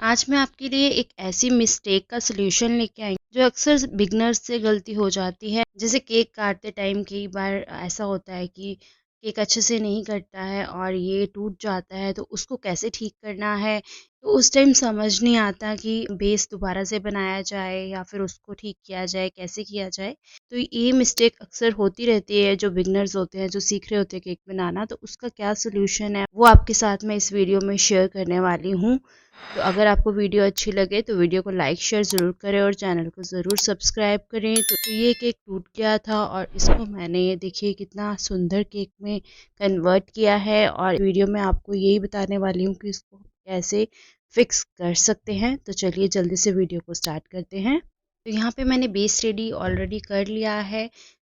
आज मैं आपके लिए एक ऐसी मिस्टेक का सलूशन लेके आई जो अक्सर बिगनर्स से गलती हो जाती है। जैसे केक काटते टाइम कई बार ऐसा होता है कि केक अच्छे से नहीं कटता है और ये टूट जाता है, तो उसको कैसे ठीक करना है। तो उस टाइम समझ नहीं आता कि बेस दोबारा से बनाया जाए या फिर उसको ठीक किया जाए, कैसे किया जाए। तो ये मिस्टेक अक्सर होती रहती है जो बिगनर्स होते हैं, जो सीख रहे होते हैं केक बनाना। तो उसका क्या सोल्यूशन है वो आपके साथ मैं इस वीडियो में शेयर करने वाली हूँ। तो अगर आपको वीडियो अच्छी लगे तो वीडियो को लाइक शेयर ज़रूर करें और चैनल को ज़रूर सब्सक्राइब करें। तो ये केक टूट गया था और इसको मैंने ये देखिए कितना सुंदर केक में कन्वर्ट किया है, और वीडियो में आपको यही बताने वाली हूँ कि इसको कैसे फिक्स कर सकते हैं। तो चलिए जल्दी से वीडियो को स्टार्ट करते हैं। तो यहाँ पे मैंने बेस रेडी ऑलरेडी कर लिया है,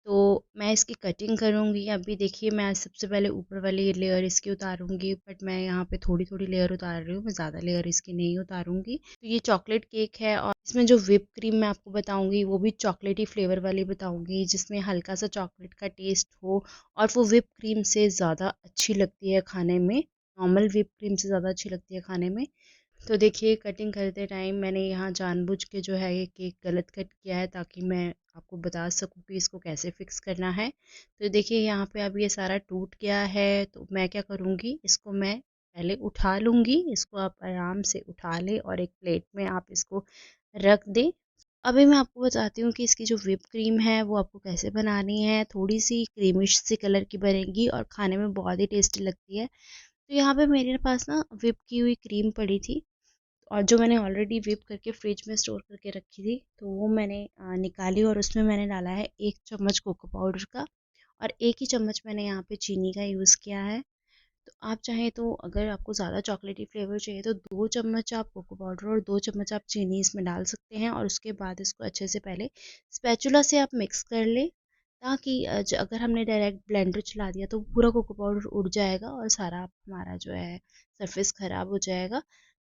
तो मैं इसकी कटिंग करूँगी। अभी देखिए मैं सबसे पहले ऊपर वाली लेयर इसकी उतारूँगी, बट मैं यहाँ पे थोड़ी थोड़ी लेयर उतार रही हूँ, मैं ज़्यादा लेयर इसकी नहीं उतारूँगी। तो ये चॉकलेट केक है और इसमें जो व्हिप क्रीम मैं आपको बताऊँगी वो भी चॉकलेटी फ्लेवर वाली बताऊँगी, जिसमें हल्का सा चॉकलेट का टेस्ट हो और वो व्हिप क्रीम से ज़्यादा अच्छी लगती है खाने में, नॉर्मल व्हिप क्रीम से ज़्यादा अच्छी लगती है खाने में। तो देखिए कटिंग करते टाइम मैंने यहाँ जानबूझ के जो है ये केक गलत कट किया है, ताकि मैं आपको बता सकूँ कि इसको कैसे फिक्स करना है। तो देखिए यहाँ पे अब ये सारा टूट गया है, तो मैं क्या करूँगी, इसको मैं पहले उठा लूँगी। इसको आप आराम से उठा लें और एक प्लेट में आप इसको रख दें। अभी मैं आपको बताती हूँ कि इसकी जो व्हिप क्रीम है वो आपको कैसे बनानी है। थोड़ी सी क्रीमिश सी कलर की बनेगी और खाने में बहुत ही टेस्टी लगती है। तो यहाँ पे मेरे पास ना व्हिप की हुई क्रीम पड़ी थी, और जो मैंने ऑलरेडी व्हिप करके फ्रिज में स्टोर करके रखी थी, तो वो मैंने निकाली और उसमें मैंने डाला है 1 चम्मच कोको पाउडर का, और 1 ही चम्मच मैंने यहाँ पे चीनी का यूज़ किया है। तो आप चाहें तो अगर आपको ज़्यादा चॉकलेटी फ्लेवर चाहिए तो 2 चम्मच आप कोको पाउडर और 2 चम्मच आप चीनी इसमें डाल सकते हैं, और उसके बाद इसको अच्छे से पहले स्पैचुला से आप मिक्स कर लें, ताकि अगर हमने डायरेक्ट ब्लेंडर चला दिया तो पूरा कोको पाउडर उड़ जाएगा और सारा हमारा जो है सरफेस ख़राब हो जाएगा।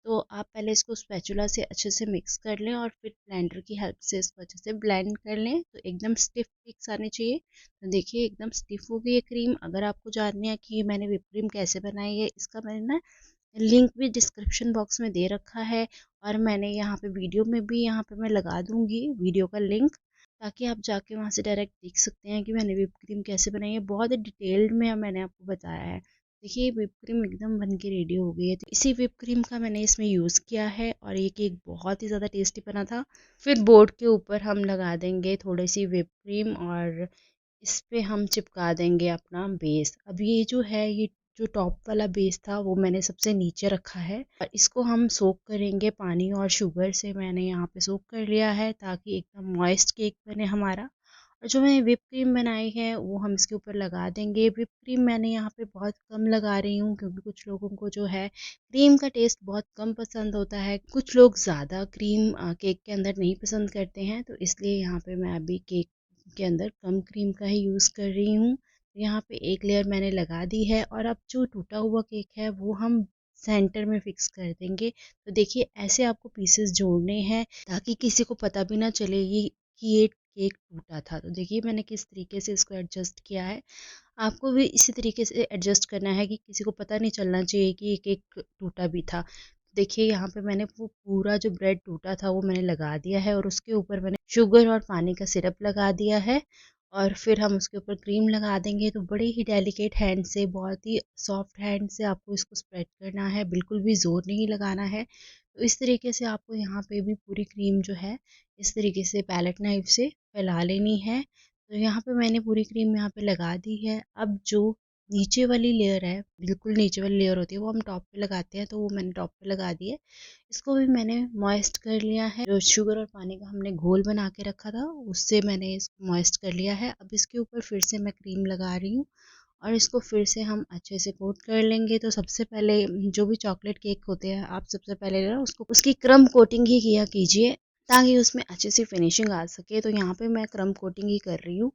तो आप पहले इसको स्पैचुला से अच्छे से मिक्स कर लें और फिर ब्लेंडर की हेल्प से इसको अच्छे से ब्लेंड कर लें, तो एकदम स्टिफ मिक्स आने चाहिए। तो देखिए एकदम स्टिफ हो गई है क्रीम। अगर आपको जानना है कि ये मैंने व्हिप क्रीम कैसे बनाई है, इसका मैंने ना लिंक भी डिस्क्रिप्शन बॉक्स में दे रखा है, और मैंने यहाँ पे वीडियो में भी यहाँ पे मैं लगा दूँगी वीडियो का लिंक, ताकि आप जाके वहाँ से डायरेक्ट देख सकते हैं कि मैंने व्हिप क्रीम कैसे बनाई है। बहुत ही डिटेल्ड में मैंने आपको बताया है। देखिए व्हिप क्रीम एकदम बन के रेडी हो गई है। तो इसी व्हिप क्रीम का मैंने इसमें यूज़ किया है और ये केक बहुत ही ज़्यादा टेस्टी बना था। फिर बोर्ड के ऊपर हम लगा देंगे थोड़ी सी व्हिप क्रीम, और इस पे हम चिपका देंगे अपना बेस। अब ये जो है, ये जो टॉप वाला बेस था वो मैंने सबसे नीचे रखा है, और इसको हम सोक करेंगे पानी और शुगर से। मैंने यहाँ पे सोक कर लिया है ताकि एकदम मॉइस्ट केक बने हमारा। और जो मैंने व्हिप क्रीम बनाई है वो हम इसके ऊपर लगा देंगे। व्हिप क्रीम मैंने यहाँ पे बहुत कम लगा रही हूँ, क्योंकि कुछ लोगों को जो है क्रीम का टेस्ट बहुत कम पसंद होता है। कुछ लोग ज़्यादा क्रीम केक के अंदर नहीं पसंद करते हैं, तो इसलिए यहाँ पे मैं अभी केक के अंदर कम क्रीम का ही यूज़ कर रही हूँ। यहाँ पे एक लेयर मैंने लगा दी है, और अब जो टूटा हुआ केक है वो हम सेंटर में फिक्स कर देंगे। तो देखिए ऐसे आपको पीसेस जोड़ने हैं, ताकि किसी को पता भी ना चले ये कि ये केक टूटा था। तो देखिए मैंने किस तरीके से इसको एडजस्ट किया है। आपको भी इसी तरीके से एडजस्ट करना है कि किसी को पता नहीं चलना चाहिए कि ये केक टूटा भी था। देखिए यहाँ पे मैंने वो पूरा जो ब्रेड टूटा था वो मैंने लगा दिया है, और उसके ऊपर मैंने शुगर और पानी का सिरप लगा दिया है, और फिर हम उसके ऊपर क्रीम लगा देंगे। तो बड़े ही डेलिकेट हैंड से, बहुत ही सॉफ्ट हैंड से आपको इसको स्प्रेड करना है, बिल्कुल भी ज़ोर नहीं लगाना है। तो इस तरीके से आपको यहाँ पे भी पूरी क्रीम जो है इस तरीके से पैलेट नाइफ से फैला लेनी है। तो यहाँ पे मैंने पूरी क्रीम यहाँ पे लगा दी है। अब जो नीचे वाली लेयर है, बिल्कुल नीचे वाली लेयर होती है, वो हम टॉप पे लगाते हैं, तो वो मैंने टॉप पे लगा दी है। इसको भी मैंने मॉइस्ट कर लिया है। जो शुगर और पानी का हमने घोल बना के रखा था उससे मैंने इसको मॉइस्ट कर लिया है। अब इसके ऊपर फिर से मैं क्रीम लगा रही हूँ, और इसको फिर से हम अच्छे से कोट कर लेंगे। तो सबसे पहले जो भी चॉकलेट केक होते हैं, आप सबसे पहले ना उसको उसकी क्रम कोटिंग ही किया कीजिए, ताकि उसमें अच्छी सी फिनिशिंग आ सके। तो यहाँ पे मैं क्रम कोटिंग ही कर रही हूँ।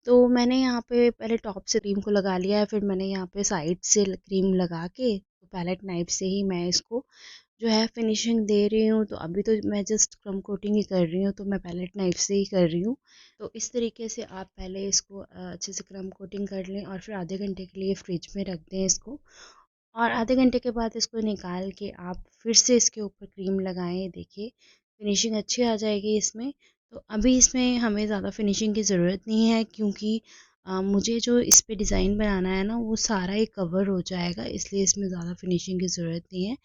तो मैंने यहाँ पे पहले टॉप से क्रीम को लगा लिया है, फिर मैंने यहाँ पे साइड से क्रीम लगा के तो पैलेट नाइफ से ही मैं इसको जो है फिनिशिंग दे रही हूँ। तो अभी तो मैं जस्ट क्रम कोटिंग ही कर रही हूँ, तो मैं पैलेट नाइफ से ही कर रही हूँ। तो इस तरीके से आप पहले इसको अच्छे से क्रम कोटिंग कर लें, और फिर आधे घंटे के लिए फ्रिज में रख दें इसको। और आधे घंटे के बाद इसको निकाल के आप फिर से इसके ऊपर क्रीम लगाएं। देखिए फिनिशिंग अच्छी आ जाएगी इसमें। तो अभी इसमें हमें ज़्यादा फिनिशिंग की ज़रूरत नहीं है, क्योंकि मुझे जो इस पे डिज़ाइन बनाना है ना वो सारा ही कवर हो जाएगा, इसलिए इसमें ज़्यादा फिनिशिंग की ज़रूरत नहीं है।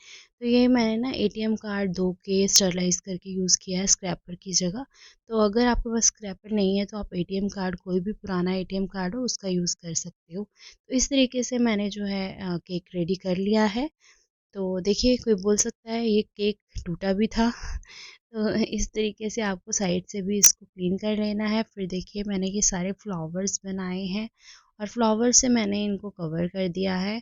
तो ये मैंने ना एटीएम कार्ड धो के स्टरलाइज करके यूज़ किया है स्क्रैपर की जगह। तो अगर आपके पास स्क्रैपर नहीं है तो आप एटीएम कार्ड, कोई भी पुराना एटीएम कार्ड हो उसका यूज़ कर सकते हो। तो इस तरीके से मैंने जो है केक रेडी कर लिया है। तो देखिए कोई बोल सकता है ये केक टूटा भी था। तो इस तरीके से आपको साइड से भी इसको क्लीन कर लेना है। फिर देखिए मैंने ये सारे फ्लावर्स बनाए हैं और फ्लावर से मैंने इनको कवर कर दिया है।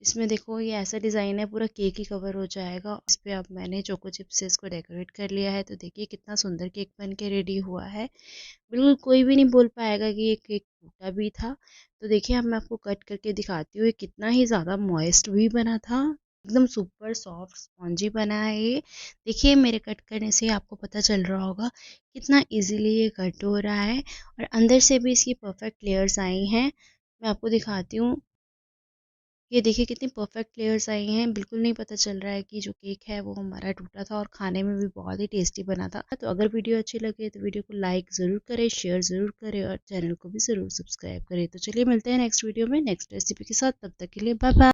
इसमें देखो ये ऐसा डिज़ाइन है, पूरा केक ही कवर हो जाएगा। इस पे अब मैंने चोको चिप से इसको डेकोरेट कर लिया है। तो देखिए कितना सुंदर केक बन के रेडी हुआ है। बिल्कुल कोई भी नहीं बोल पाएगा कि ये केक टूटा भी था। तो देखिए अब मैं आपको कट करके दिखाती हूँ, ये कितना ही ज़्यादा मॉइस्ट भी बना था, एकदम सुपर सॉफ्ट स्पॉन्जी बना है ये। देखिए मेरे कट करने से आपको पता चल रहा होगा कितना इजीली ये कट हो रहा है, और अंदर से भी इसकी परफेक्ट लेयर्स आई हैं। मैं आपको दिखाती हूँ, ये देखिए कितनी परफेक्ट लेयर्स आई हैं। बिल्कुल नहीं पता चल रहा है कि जो केक है वो हमारा टूटा था, और खाने में भी बहुत ही टेस्टी बना था। तो अगर वीडियो अच्छी लगे तो वीडियो को लाइक ज़रूर करें, शेयर ज़रूर करें और चैनल को भी ज़रूर सब्सक्राइब करें। तो चलिए मिलते हैं नेक्स्ट वीडियो में नेक्स्ट रेसिपी के साथ। तब तक के लिए बाय बाय।